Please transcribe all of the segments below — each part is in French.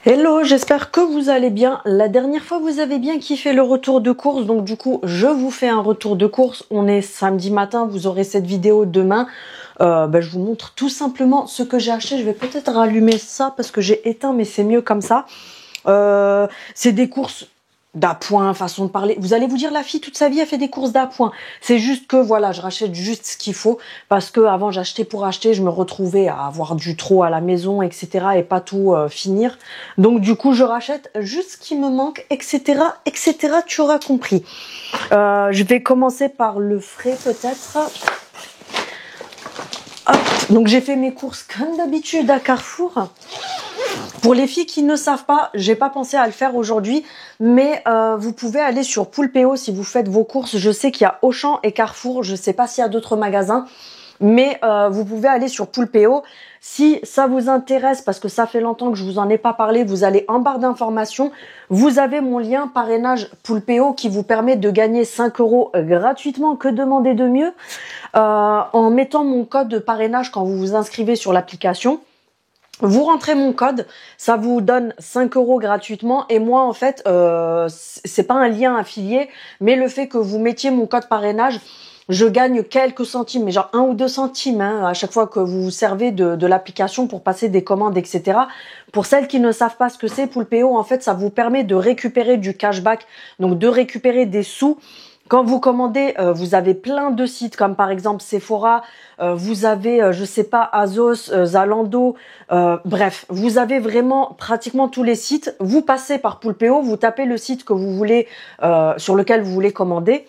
Hello, j'espère que vous allez bien. La dernière fois, vous avez bien kiffé le retour de course. Donc du coup, je vous fais un retour de course. On est samedi matin, vous aurez cette vidéo demain. Je vous montre tout simplement ce que j'ai acheté. Je vais peut-être rallumer ça parce que j'ai éteint, mais c'est mieux comme ça. C'est des courses d'appoint, façon de parler. Vous allez vous dire, la fille, toute sa vie, elle fait des courses d'appoint. C'est juste que, voilà, je rachète juste ce qu'il faut. Parce que avant, j'achetais pour acheter. Je me retrouvais à avoir du trop à la maison, etc. et pas tout finir. Donc, du coup, je rachète juste ce qui me manque, etc., etc. Tu auras compris. Je vais commencer par le frais, peut-être. Hop. Donc, j'ai fait mes courses comme d'habitude à Carrefour. Pour les filles qui ne savent pas, j'ai pas pensé à le faire aujourd'hui, mais vous pouvez aller sur Poulpeo si vous faites vos courses. Je sais qu'il y a Auchan et Carrefour, je sais pas s'il y a d'autres magasins, mais vous pouvez aller sur Poulpeo. Si ça vous intéresse, parce que ça fait longtemps que je vous en ai pas parlé, vous allez en barre d'informations, vous avez mon lien parrainage Poulpeo qui vous permet de gagner 5 € gratuitement. Que demander de mieux en mettant mon code de parrainage quand vous vous inscrivez sur l'application. Vous rentrez mon code, ça vous donne 5 € gratuitement. Et moi, en fait, c'est pas un lien affilié, mais le fait que vous mettiez mon code parrainage, je gagne quelques centimes, mais genre 1 ou 2 centimes à chaque fois que vous vous servez de l'application pour passer des commandes, etc. Pour celles qui ne savent pas ce que c'est, Poulpeo, en fait, ça vous permet de récupérer du cashback, donc de récupérer des sous. Quand vous commandez, vous avez plein de sites comme par exemple Sephora, vous avez, je sais pas, Azos, Zalando, bref, vous avez vraiment pratiquement tous les sites. Vous passez par Poulpeo, vous tapez le site que vous voulez, sur lequel vous voulez commander.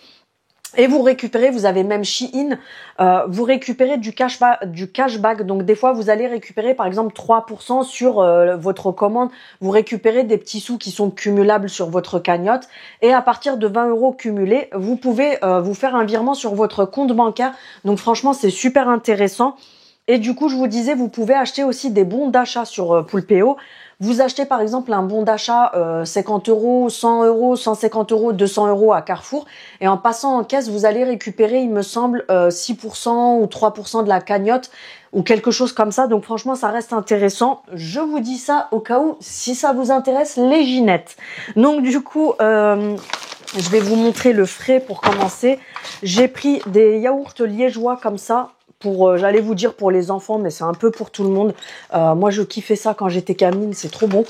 Et vous récupérez, vous avez même Shein, vous récupérez du cashback. Donc des fois, vous allez récupérer par exemple 3% sur votre commande. Vous récupérez des petits sous qui sont cumulables sur votre cagnotte. Et à partir de 20 € cumulés, vous pouvez vous faire un virement sur votre compte bancaire. Donc franchement, c'est super intéressant. Et du coup, je vous disais, vous pouvez acheter aussi des bons d'achat sur Poulpeo. Vous achetez par exemple un bon d'achat 50 €, 100 €, 150 €, 200 € à Carrefour. Et en passant en caisse, vous allez récupérer, il me semble, 6% ou 3% de la cagnotte ou quelque chose comme ça. Donc franchement, ça reste intéressant. Je vous dis ça au cas où, si ça vous intéresse, les ginettes. Donc du coup, je vais vous montrer le frais pour commencer. J'ai pris des yaourts liégeois comme ça. J'allais vous dire pour les enfants, mais c'est un peu pour tout le monde. Moi, je kiffais ça quand j'étais gamine, c'est trop bon.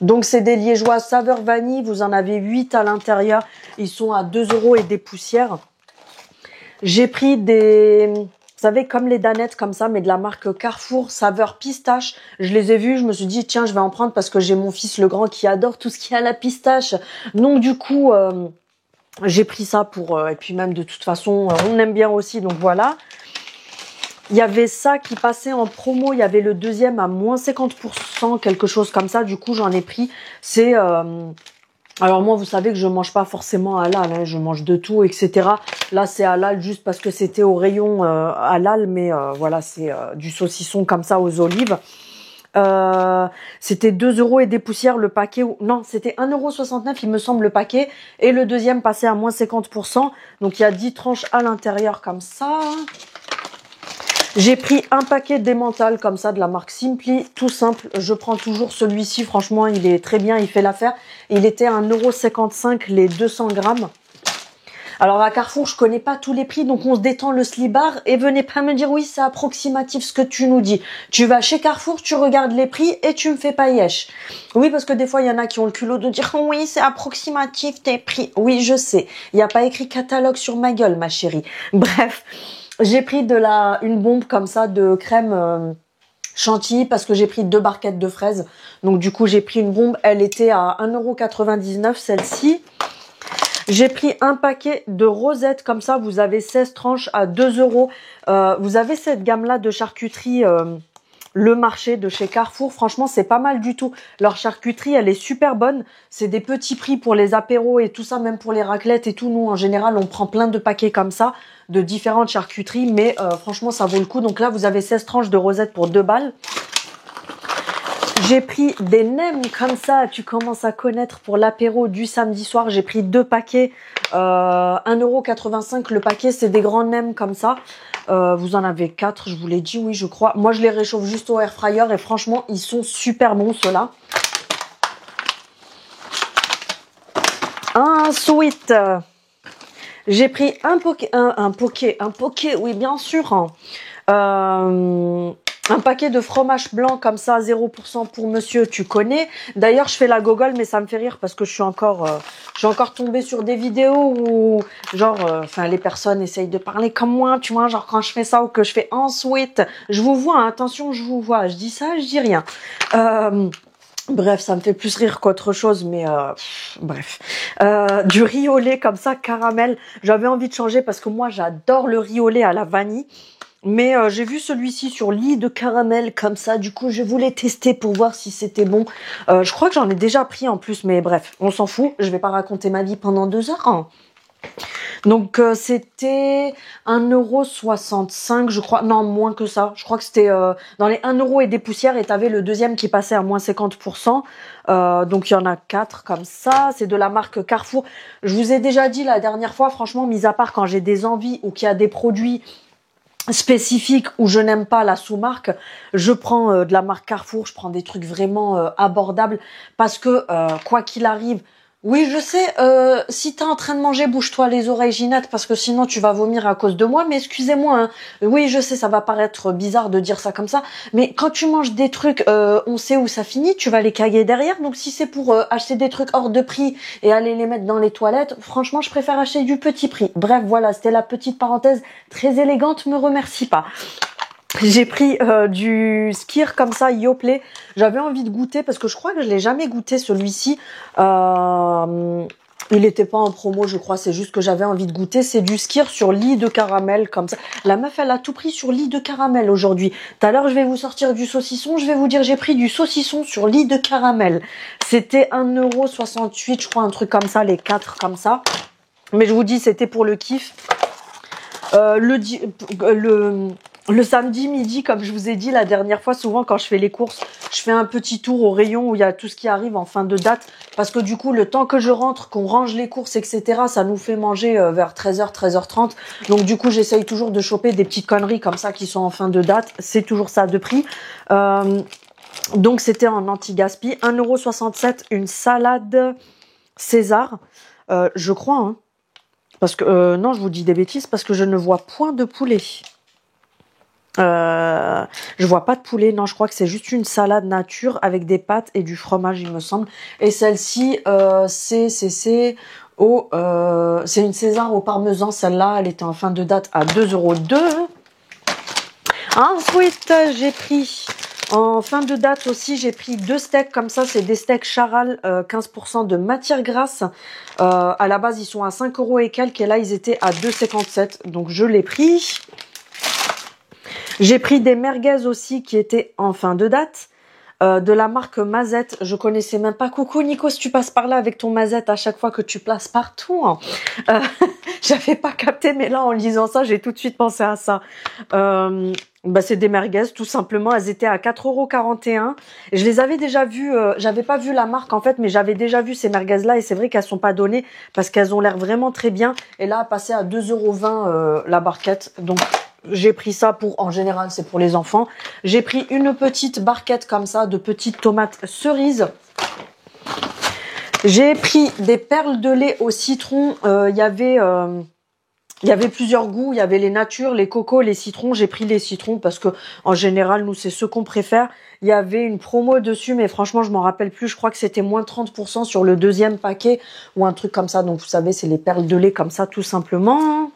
Donc, c'est des liégeois saveur vanille. Vous en avez 8 à l'intérieur. Ils sont à 2 € et des poussières. J'ai pris vous savez, comme les danettes comme ça, mais de la marque Carrefour, saveur pistache. Je les ai vus, je me suis dit, tiens, je vais en prendre parce que j'ai mon fils le grand qui adore tout ce qui a la pistache. Donc, du coup, j'ai pris ça et puis même de toute façon, on aime bien aussi, donc voilà. Il y avait ça qui passait en promo. Il y avait le deuxième à moins 50%, quelque chose comme ça. Du coup, j'en ai pris. C'est... alors moi, vous savez que je mange pas forcément halal. Hein, je mange de tout, etc. Là, c'est halal juste parce que c'était au rayon halal. Mais voilà, c'est du saucisson comme ça aux olives. C'était 2 € et des poussières le paquet. Non, c'était 1,69 € il me semble le paquet. Et le deuxième passait à moins 50%. Donc, il y a 10 tranches à l'intérieur comme ça. J'ai pris un paquet d'emmental comme ça de la marque Simply, tout simple. Je prends toujours celui-ci, franchement, il est très bien, il fait l'affaire. Il était à 1,55 € les 200 grammes. Alors à Carrefour, je connais pas tous les prix, donc on se détend le slibard et venez pas me dire oui, c'est approximatif ce que tu nous dis. Tu vas chez Carrefour, tu regardes les prix et tu me fais pas yesh. Oui, parce que des fois, il y en a qui ont le culot de dire oui, c'est approximatif tes prix. Oui, je sais. Il n'y a pas écrit catalogue sur ma gueule, ma chérie. Bref. J'ai pris une bombe comme ça de crème chantilly parce que j'ai pris 2 barquettes de fraises. Donc du coup, j'ai pris une bombe. Elle était à 1,99 € celle-ci. J'ai pris un paquet de rosettes comme ça. Vous avez 16 tranches à 2 €. Vous avez cette gamme-là de charcuterie... Le marché de chez Carrefour, franchement, c'est pas mal du tout. Leur charcuterie, elle est super bonne. C'est des petits prix pour les apéros et tout ça, même pour les raclettes et tout. Nous, en général, on prend plein de paquets comme ça, de différentes charcuteries. Mais franchement, ça vaut le coup. Donc là, vous avez 16 tranches de rosettes pour 2 balles. J'ai pris des nems comme ça. Tu commences à connaître pour l'apéro du samedi soir. J'ai pris 2 paquets. 1,85 € le paquet. C'est des grands nems comme ça. Vous en avez 4, je vous l'ai dit, oui, je crois. Moi, je les réchauffe juste au air fryer et franchement, ils sont super bons, ceux-là. Ensuite, j'ai pris un poké, oui bien sûr, hein. Un paquet de fromage blanc comme ça, 0% pour monsieur, tu connais. D'ailleurs, je fais la gogole, mais ça me fait rire parce que je suis encore tombée sur des vidéos où, genre, les personnes essayent de parler comme moi, tu vois, genre quand je fais ça ou que je fais ensuite, je vous vois, hein, attention, je vous vois, je dis ça, je dis rien. Bref, ça me fait plus rire qu'autre chose, mais bref. Du riz au lait comme ça, caramel. J'avais envie de changer parce que moi, j'adore le riz au lait à la vanille. Mais j'ai vu celui-ci sur lit de caramel comme ça. Du coup, je voulais tester pour voir si c'était bon. Je crois que j'en ai déjà pris en plus, mais bref, on s'en fout. Je vais pas raconter ma vie pendant 2 heures, hein. Donc c'était 1,65 €, je crois. Non, moins que ça. Je crois que c'était dans les 1 € et des poussières. Et t'avais le deuxième qui passait à moins 50%. Donc il y en a 4 comme ça. C'est de la marque Carrefour. Je vous ai déjà dit la dernière fois, franchement, mis à part quand j'ai des envies ou qu'il y a des produits spécifiques où je n'aime pas la sous-marque, je prends de la marque Carrefour. Je prends des trucs vraiment abordables parce que quoi qu'il arrive, oui, je sais, si t'es en train de manger, bouge-toi les oreilles, Ginette, parce que sinon tu vas vomir à cause de moi, mais excusez-moi, hein. Oui, je sais, ça va paraître bizarre de dire ça comme ça, mais quand tu manges des trucs, on sait où ça finit, tu vas les caguer derrière, donc si c'est pour acheter des trucs hors de prix et aller les mettre dans les toilettes, franchement, je préfère acheter du petit prix. Bref, voilà, c'était la petite parenthèse très élégante, me remercie pas. J'ai pris du skyr comme ça, Yoplait. J'avais envie de goûter parce que je crois que je l'ai jamais goûté celui-ci. Il n'était pas en promo, je crois. C'est juste que j'avais envie de goûter. C'est du skyr sur lit de caramel comme ça. La meuf, elle a tout pris sur lit de caramel aujourd'hui. Tout à l'heure, je vais vous sortir du saucisson. Je vais vous dire, j'ai pris du saucisson sur lit de caramel. C'était 1,68 €, je crois, un truc comme ça, les 4 comme ça. Mais je vous dis, c'était pour le kiff. Le samedi midi, comme je vous ai dit la dernière fois, souvent quand je fais les courses, je fais un petit tour au rayon où il y a tout ce qui arrive en fin de date. Parce que du coup, le temps que je rentre, qu'on range les courses, etc., ça nous fait manger vers 13h, 13h30. Donc du coup, j'essaye toujours de choper des petites conneries comme ça qui sont en fin de date. C'est toujours ça de prix. Donc c'était en anti-gaspi. 1,67 €, une salade César. Je crois, hein. Parce que, non, je vous dis des bêtises, parce que je ne vois point de poulet. Je vois pas de poulet, non, je crois que c'est juste une salade nature avec des pâtes et du fromage, il me semble. Et celle-ci, c'est une César au parmesan. Celle-là, elle était en fin de date à 2,02 €. Ensuite, j'ai pris en fin de date aussi, j'ai pris 2 steaks comme ça. C'est des steaks Charal, 15% de matière grasse. À la base, ils sont à 5 € et quelques, et là, ils étaient à 2,57 €. Donc, je l'ai pris. J'ai pris des merguez aussi qui étaient en fin de date, de la marque Mazette. Je connaissais même pas. Coucou Nico, si tu passes par là avec ton Mazette à chaque fois que tu places partout, hein. J'avais pas capté, mais là en lisant ça, j'ai tout de suite pensé à ça. C'est des merguez, tout simplement. Elles étaient à 4,41 €. Je les avais déjà vues, j'avais pas vu la marque en fait, mais j'avais déjà vu ces merguez-là, et c'est vrai qu'elles sont pas données parce qu'elles ont l'air vraiment très bien. Et là, passer à 2,20 € la barquette. Donc, j'ai pris ça pour, en général, c'est pour les enfants. J'ai pris une petite barquette comme ça de petites tomates cerises. J'ai pris des perles de lait au citron. Il y avait plusieurs goûts. Il y avait les natures, les cocos, les citrons. J'ai pris les citrons parce que, en général, nous, c'est ceux qu'on préfère. Il y avait une promo dessus, mais franchement, je m'en rappelle plus. Je crois que c'était moins 30% sur le deuxième paquet ou un truc comme ça. Donc, vous savez, c'est les perles de lait comme ça, tout simplement.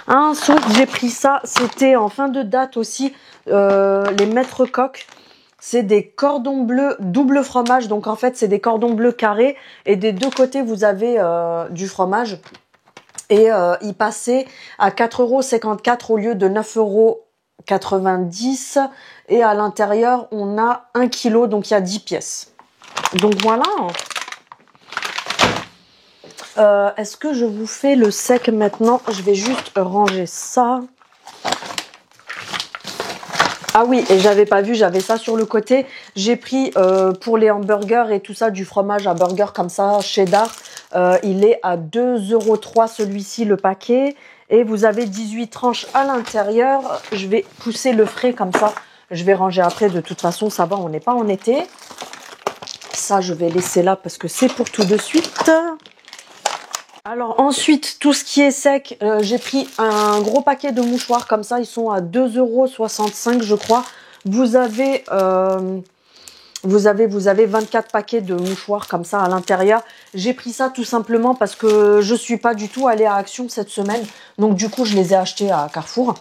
Ensuite, j'ai pris ça. C'était en fin de date aussi, les Maître Coq. C'est des cordons bleus double fromage. Donc, en fait, c'est des cordons bleus carrés. Et des deux côtés, vous avez du fromage. Et il passait à 4,54 € au lieu de 9,90 €. Et à l'intérieur, on a 1 kg. Donc, il y a 10 pièces. Donc, voilà. Est-ce que je vous fais le sec maintenant? Je vais juste ranger ça. Ah oui, et j'avais pas vu, j'avais ça sur le côté. J'ai pris pour les hamburgers et tout ça du fromage à burger comme ça, cheddar. Il est à 2,03 € celui-ci le paquet. Et vous avez 18 tranches à l'intérieur. Je vais pousser le frais comme ça. Je vais ranger après. De toute façon, ça va, on n'est pas en été. Ça, je vais laisser là parce que c'est pour tout de suite. Alors ensuite, tout ce qui est sec, j'ai pris un gros paquet de mouchoirs comme ça. Ils sont à 2,65 € je crois. Vous avez 24 paquets de mouchoirs comme ça à l'intérieur. J'ai pris ça tout simplement parce que je suis pas du tout allée à Action cette semaine. Donc du coup, je les ai achetés à Carrefour.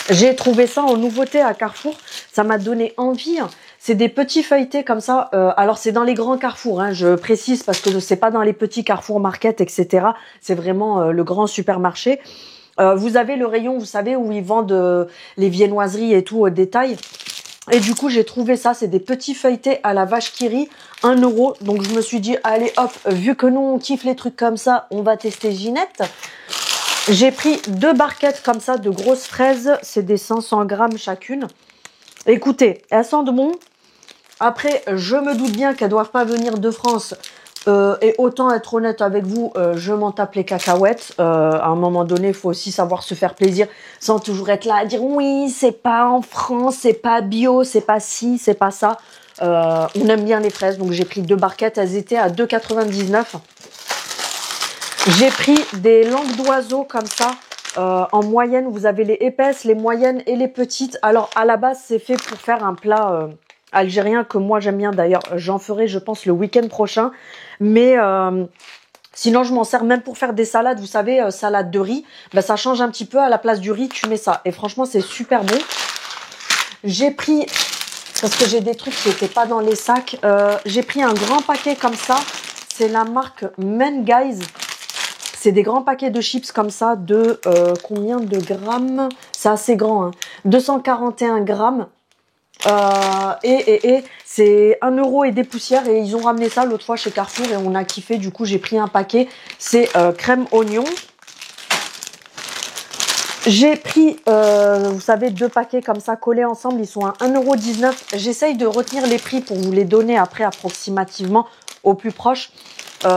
J'ai trouvé ça en nouveauté à Carrefour. Ça m'a donné envie. C'est des petits feuilletés comme ça. Alors c'est dans les grands Carrefour, hein, je précise, parce que c'est pas dans les petits Carrefour Market, etc. C'est vraiment le grand supermarché. Vous avez le rayon, vous savez, où ils vendent les viennoiseries et tout au détail. Et du coup, j'ai trouvé ça. C'est des petits feuilletés à la vache qui rit, 1 €. Donc je me suis dit, allez hop, vu que nous on kiffe les trucs comme ça, on va tester Ginette. J'ai pris 2 barquettes comme ça de grosses fraises. C'est des 500 grammes chacune. Écoutez, elles sentent bon. Après, je me doute bien qu'elles doivent pas venir de France. Et autant être honnête avec vous, je m'en tape les cacahuètes. À un moment donné, il faut aussi savoir se faire plaisir sans toujours être là à dire oui, c'est pas en France, c'est pas bio, c'est pas ci, c'est pas ça. On aime bien les fraises, donc j'ai pris 2 barquettes. Elles étaient à 2,99 €. J'ai pris des langues d'oiseaux comme ça. En moyenne, vous avez les épaisses, les moyennes et les petites. Alors, à la base, c'est fait pour faire un plat algérien que moi, j'aime bien. D'ailleurs, j'en ferai, je pense, le week-end prochain. Mais sinon, je m'en sers même pour faire des salades. Vous savez, salade de riz. Ben, ça change un petit peu. À la place du riz, tu mets ça. Et franchement, c'est super bon. J'ai pris, parce que j'ai des trucs qui n'étaient pas dans les sacs, j'ai pris un grand paquet comme ça. C'est la marque Men Guys. C'est des grands paquets de chips comme ça de combien de grammes? C'est assez grand, hein. 241 grammes. Et c'est 1 € et des poussières. Et ils ont ramené ça l'autre fois chez Carrefour et on a kiffé. Du coup, j'ai pris un paquet. C'est crème oignon. J'ai pris, vous savez, 2 paquets comme ça collés ensemble. Ils sont à 1,19 €. J'essaye de retenir les prix pour vous les donner après approximativement au plus proche.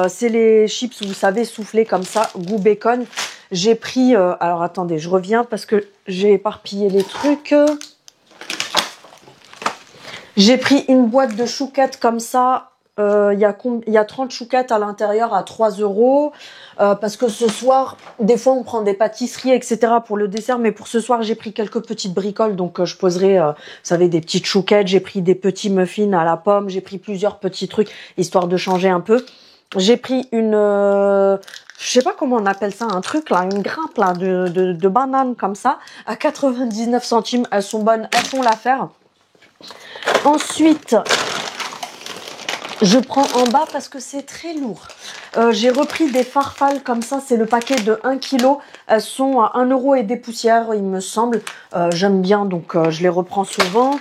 C'est les chips, vous savez, soufflés comme ça, goût bacon. J'ai pris, alors attendez, je reviens parce que j'ai éparpillé les trucs. J'ai pris une boîte de chouquettes comme ça. Il y a 30 chouquettes à l'intérieur à 3 €. Parce que ce soir, des fois, on prend des pâtisseries, etc. pour le dessert. Mais pour ce soir, j'ai pris quelques petites bricoles. Donc, je poserai, vous savez, des petites chouquettes. J'ai pris des petits muffins à la pomme. J'ai pris plusieurs petits trucs, histoire de changer un peu. J'ai pris une, je sais pas comment on appelle ça, un truc là, une grappe là de bananes comme ça, à 99 centimes. Elles sont bonnes, elles font l'affaire. Ensuite, je prends en bas parce que c'est très lourd. J'ai repris des farfales comme ça, c'est le paquet de 1 kg. Elles sont à 1 € et des poussières, il me semble. J'aime bien, donc je les reprends souvent.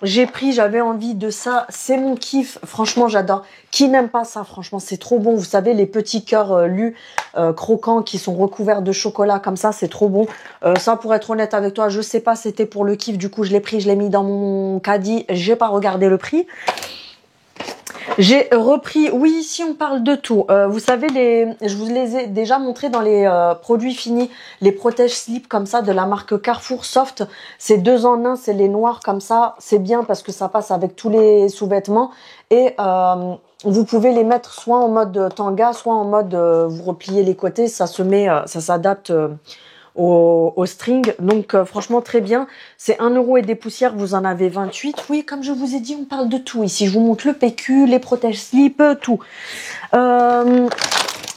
J'ai pris, j'avais envie de ça, c'est mon kiff, franchement j'adore. Qui n'aime pas ça, franchement c'est trop bon. Vous savez, les petits cœurs lus, croquants, qui sont recouverts de chocolat comme ça, c'est trop bon. Ça, pour être honnête avec toi, je sais pas, c'était pour le kiff, du coup je l'ai pris, je l'ai mis dans mon caddie, j'ai pas regardé le prix. J'ai repris, oui, ici on parle de tout. Vous savez, je vous les ai déjà montré dans les produits finis, les protège slip comme ça de la marque Carrefour Soft. C'est 2 en 1, c'est les noirs comme ça. C'est bien parce que ça passe avec tous les sous-vêtements. Et vous pouvez les mettre soit en mode tanga, soit en mode vous repliez les côtés. Ça se met, ça s'adapte au string. Donc franchement très bien. C'est 1 € et des poussières, vous en avez 28. Oui, comme je vous ai dit, on parle de tout ici. Je vous montre le PQ, les protège-slip, tout.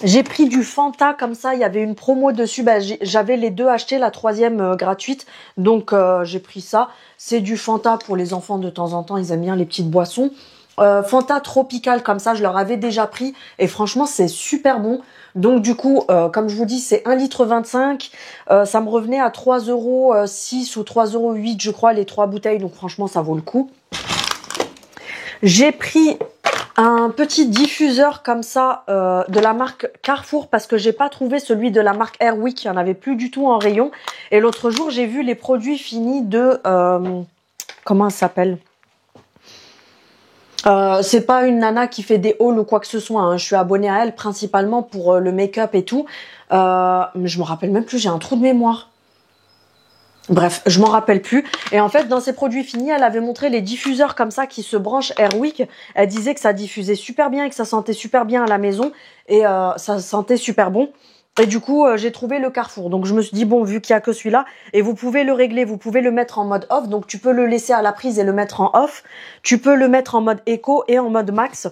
J'ai pris du Fanta comme ça, il y avait une promo dessus. Bah, j'avais les 2 achetés, la 3e gratuite. Donc j'ai pris ça. C'est du Fanta pour les enfants de temps en temps, ils aiment bien les petites boissons. Fanta tropical comme ça, je leur avais déjà pris et franchement c'est super bon. Donc du coup, comme je vous dis, c'est 1,25 litre. Ça me revenait à 3,06 € ou 3,08 € je crois les 3 bouteilles. Donc franchement ça vaut le coup. J'ai pris un petit diffuseur comme ça de la marque Carrefour parce que j'ai pas trouvé celui de la marque Airwick, il n'y en avait plus du tout en rayon. Et l'autre jour j'ai vu les produits finis de comment ça s'appelle? C'est pas une nana qui fait des hauls ou quoi que ce soit, hein. Je suis abonnée à elle principalement pour le make-up et tout. Je me rappelle même plus, j'ai un trou de mémoire. Bref, je m'en rappelle plus. Et en fait, dans ses produits finis, elle avait montré les diffuseurs comme ça qui se branchent Airwick. Elle disait que ça diffusait super bien et que ça sentait super bien à la maison. Et ça sentait super bon. Et du coup, j'ai trouvé le Carrefour. Donc, je me suis dit, bon, vu qu'il y a que celui-là, et vous pouvez le régler, vous pouvez le mettre en mode off. Donc, tu peux le laisser à la prise et le mettre en off. Tu peux le mettre en mode éco et en mode max.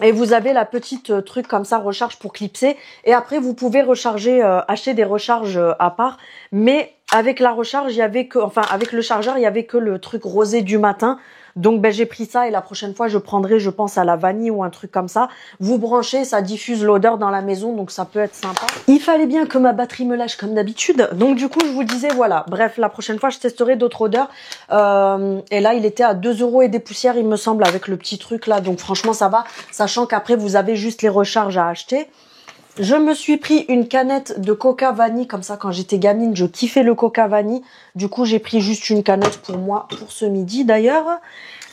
Et vous avez la petite truc comme ça, recharge pour clipser. Et après, vous pouvez recharger, acheter des recharges à part. Mais avec la recharge, il y avait que, enfin, avec le chargeur, il y avait que le truc rosé du matin. Donc, ben, j'ai pris ça et la prochaine fois, je prendrai, je pense, à la vanille ou un truc comme ça. Vous branchez, ça diffuse l'odeur dans la maison, donc ça peut être sympa. Il fallait bien que ma batterie me lâche comme d'habitude. Donc, du coup, je vous disais, voilà. Bref, la prochaine fois, je testerai d'autres odeurs. Et là, il était à 2 € et des poussières, il me semble, avec le petit truc là. Donc, franchement, ça va. Sachant qu'après, vous avez juste les recharges à acheter. Je me suis pris une canette de coca vanille, comme ça, quand j'étais gamine, je kiffais le coca vanille. Du coup, j'ai pris juste une canette pour moi, pour ce midi d'ailleurs.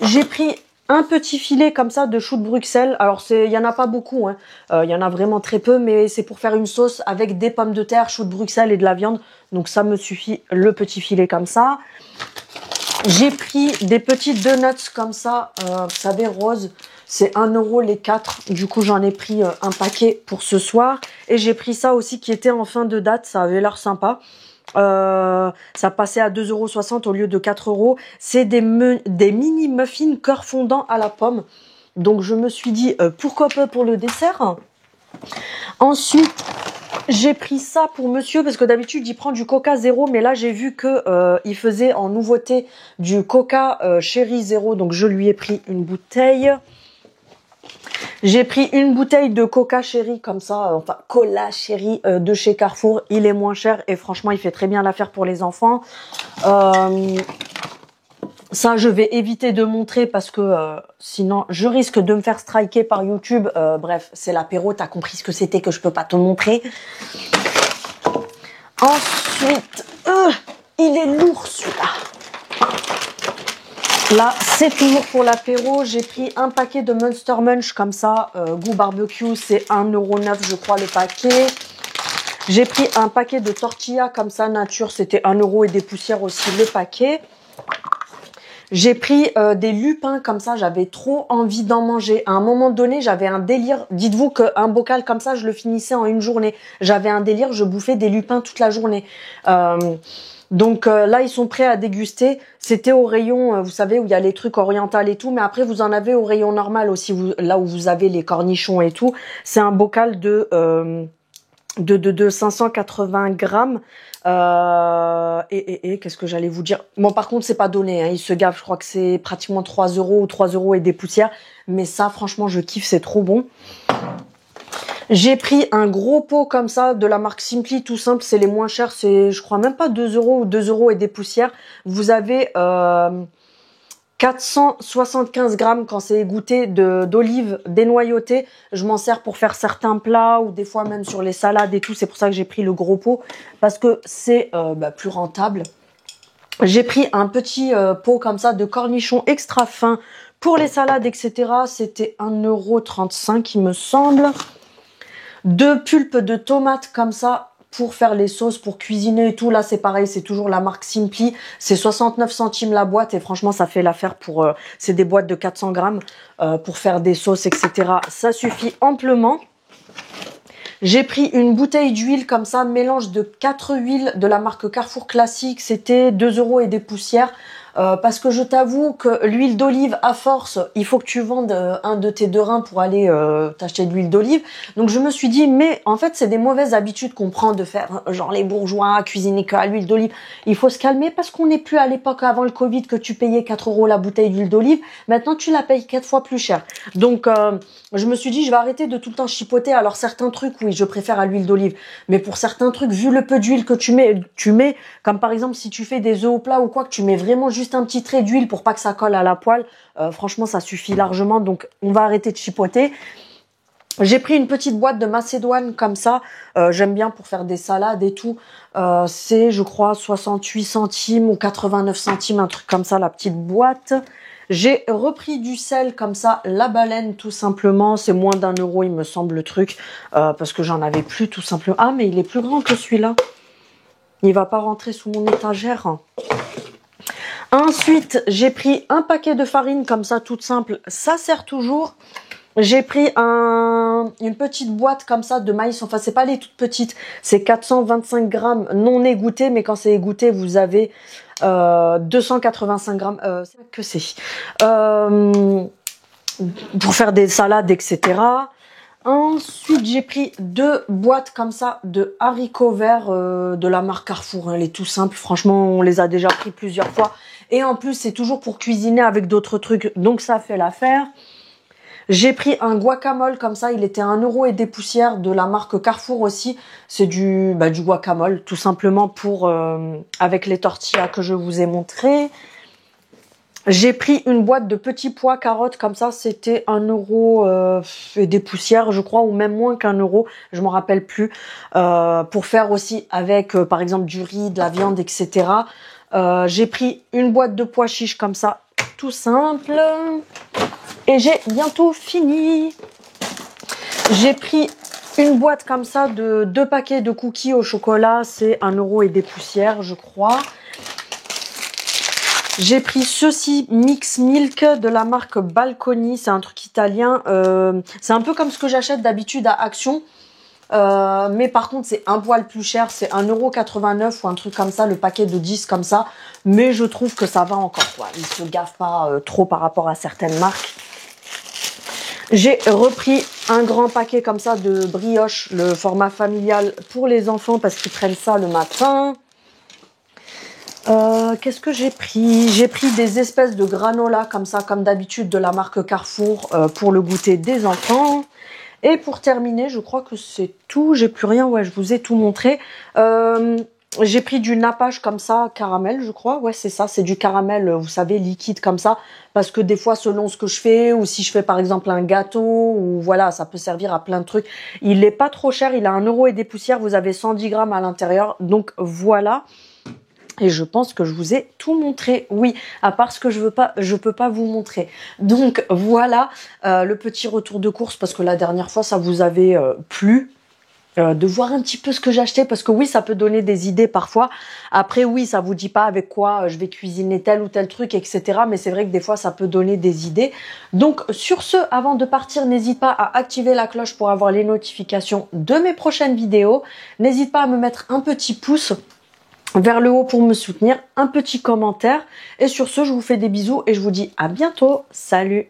J'ai pris un petit filet comme ça de choux de Bruxelles. Alors, il y en a pas beaucoup, hein. Il y en a vraiment très peu, mais c'est pour faire une sauce avec des pommes de terre, choux de Bruxelles et de la viande. Donc, ça me suffit, le petit filet comme ça. J'ai pris des petits donuts comme ça, vous savez, rose. C'est 1 € les 4. Du coup, j'en ai pris un paquet pour ce soir. Et j'ai pris ça aussi qui était en fin de date. Ça avait l'air sympa. Ça passait à 2,60 € au lieu de 4 €. C'est des mini muffins cœur fondant à la pomme. Donc, je me suis dit, pourquoi pas pour le dessert. Ensuite, j'ai pris ça pour monsieur parce que d'habitude il prend du Coca zéro, mais là j'ai vu que il faisait en nouveauté du Coca Cherry zéro, donc je lui ai pris une bouteille. J'ai pris une bouteille de Coca Cherry comme ça, enfin Cola Cherry de chez Carrefour. Il est moins cher et franchement il fait très bien l'affaire pour les enfants. Ça, je vais éviter de montrer parce que sinon, je risque de me faire striker par YouTube. Bref, c'est l'apéro, t'as compris ce que c'était que je peux pas te montrer. Ensuite, il est lourd celui-là. Là, c'est toujours pour l'apéro. J'ai pris un paquet de Monster Munch comme ça, goût barbecue. C'est 1,9 € je crois le paquet. J'ai pris un paquet de tortillas comme ça, nature. C'était 1 € et des poussières aussi le paquet. J'ai pris des lupins comme ça, j'avais trop envie d'en manger. À un moment donné, j'avais un délire. Dites-vous qu'un bocal comme ça, je le finissais en une journée. J'avais un délire, je bouffais des lupins toute la journée. Donc là, ils sont prêts à déguster. C'était au rayon, vous savez, où il y a les trucs orientaux et tout. Mais après, vous en avez au rayon normal aussi, là où vous avez les cornichons et tout. C'est un bocal de 580 grammes. Qu'est-ce que j'allais vous dire? Bon, par contre, c'est pas donné, hein, il se gave. Je crois que c'est pratiquement 3 € ou 3 € et des poussières. Mais ça, franchement, je kiffe, c'est trop bon. J'ai pris un gros pot comme ça de la marque Simply, tout simple, c'est les moins chers. C'est, je crois, même pas 2 € ou 2 € et des poussières. Vous avez 475 grammes quand c'est égoutté d'olives dénoyautées. Je m'en sers pour faire certains plats ou des fois même sur les salades et tout. C'est pour ça que j'ai pris le gros pot parce que c'est plus rentable. J'ai pris un petit pot comme ça de cornichons extra fins pour les salades, etc. C'était 1,35 € il me semble. 2 pulpes de tomates comme ça pour faire les sauces, pour cuisiner et tout. Là, c'est pareil, c'est toujours la marque Simply. C'est 69 centimes la boîte et franchement, ça fait l'affaire pour... c'est des boîtes de 400 grammes pour faire des sauces, etc. Ça suffit amplement. J'ai pris une bouteille d'huile comme ça, mélange de 4 huiles de la marque Carrefour classique. C'était 2 € et des poussières. Parce que je t'avoue que l'huile d'olive, à force, il faut que tu vendes un de tes 2 reins pour aller t'acheter de l'huile d'olive. Donc je me suis dit, mais en fait, c'est des mauvaises habitudes qu'on prend de faire, genre les bourgeois, cuisiner qu'à l'huile d'olive. Il faut se calmer parce qu'on n'est plus à l'époque avant le Covid que tu payais 4 € la bouteille d'huile d'olive. Maintenant, tu la payes 4 fois plus cher. Donc, je me suis dit, je vais arrêter de tout le temps chipoter. Alors, certains trucs, oui, je préfère à l'huile d'olive. Mais pour certains trucs, vu le peu d'huile que tu mets, comme par exemple, si tu fais des œufs au plat ou quoi, que tu mets vraiment juste un petit trait d'huile pour pas que ça colle à la poêle, franchement ça suffit largement, donc on va arrêter de chipoter. J'ai pris une petite boîte de macédoine comme ça, j'aime bien pour faire des salades et tout. C'est je crois 68 centimes ou 89 centimes, un truc comme ça la petite boîte. J'ai repris du sel comme ça, la baleine tout simplement, c'est moins d'1 € il me semble le truc, parce que j'en avais plus tout simplement. Ah mais il est plus grand que celui-là. Il va pas rentrer sous mon étagère. Ensuite, j'ai pris un paquet de farine comme ça, toute simple. Ça sert toujours. J'ai pris une petite boîte comme ça de maïs. Enfin, c'est pas les toutes petites. C'est 425 grammes non égoutté. Mais quand c'est égoutté, vous avez 285 grammes. Que c'est pour faire des salades, etc. Ensuite, j'ai pris 2 boîtes comme ça de haricots verts de la marque Carrefour. Elle est tout simple. Franchement, on les a déjà pris plusieurs fois. Et en plus, c'est toujours pour cuisiner avec d'autres trucs. Donc, ça fait l'affaire. J'ai pris un guacamole comme ça, il était 1 € et des poussières de la marque Carrefour aussi. C'est du guacamole, tout simplement pour avec les tortillas que je vous ai montré. J'ai pris une boîte de petits pois carottes comme ça, c'était 1 € et des poussières, je crois, ou même moins qu'1 €, je m'en rappelle plus. Pour faire aussi avec, par exemple, du riz, de la viande, etc. J'ai pris une boîte de pois chiches comme ça, tout simple. Et j'ai bientôt fini. J'ai pris une boîte comme ça de 2 paquets de cookies au chocolat. C'est 1 € et des poussières, je crois. J'ai pris ceci, Mix Milk de la marque Balconi. C'est un truc italien. C'est un peu comme ce que j'achète d'habitude à Action. Mais par contre, c'est un poil plus cher. C'est 1,89 € ou un truc comme ça, le paquet de 10 comme ça. Mais je trouve que ça va encore, quoi. Ils se gaffent pas trop par rapport à certaines marques. J'ai repris un grand paquet comme ça de brioches, le format familial pour les enfants parce qu'ils prennent ça le matin. Qu'est-ce que j'ai pris? J'ai pris des espèces de granola comme ça, comme d'habitude de la marque Carrefour pour le goûter des enfants. Et pour terminer, je crois que c'est tout. J'ai plus rien. Ouais, je vous ai tout montré. J'ai pris du nappage comme ça, caramel, je crois. Ouais, c'est ça, c'est du caramel, vous savez, liquide comme ça. Parce que des fois, selon ce que je fais, ou si je fais par exemple un gâteau, ou voilà, ça peut servir à plein de trucs. Il est pas trop cher, il a 1 € et des poussières. Vous avez 110 grammes à l'intérieur. Donc voilà. Et je pense que je vous ai tout montré. Oui, à part ce que je peux pas vous montrer. Donc voilà le petit retour de course parce que la dernière fois, ça vous avait plu. De voir un petit peu ce que j'ai acheté parce que oui, ça peut donner des idées parfois. Après, oui, ça vous dit pas avec quoi je vais cuisiner tel ou tel truc, etc. Mais c'est vrai que des fois, ça peut donner des idées. Donc, sur ce, avant de partir, n'hésite pas à activer la cloche pour avoir les notifications de mes prochaines vidéos. N'hésite pas à me mettre un petit pouce vers le haut pour me soutenir, un petit commentaire. Et sur ce, je vous fais des bisous et je vous dis à bientôt. Salut!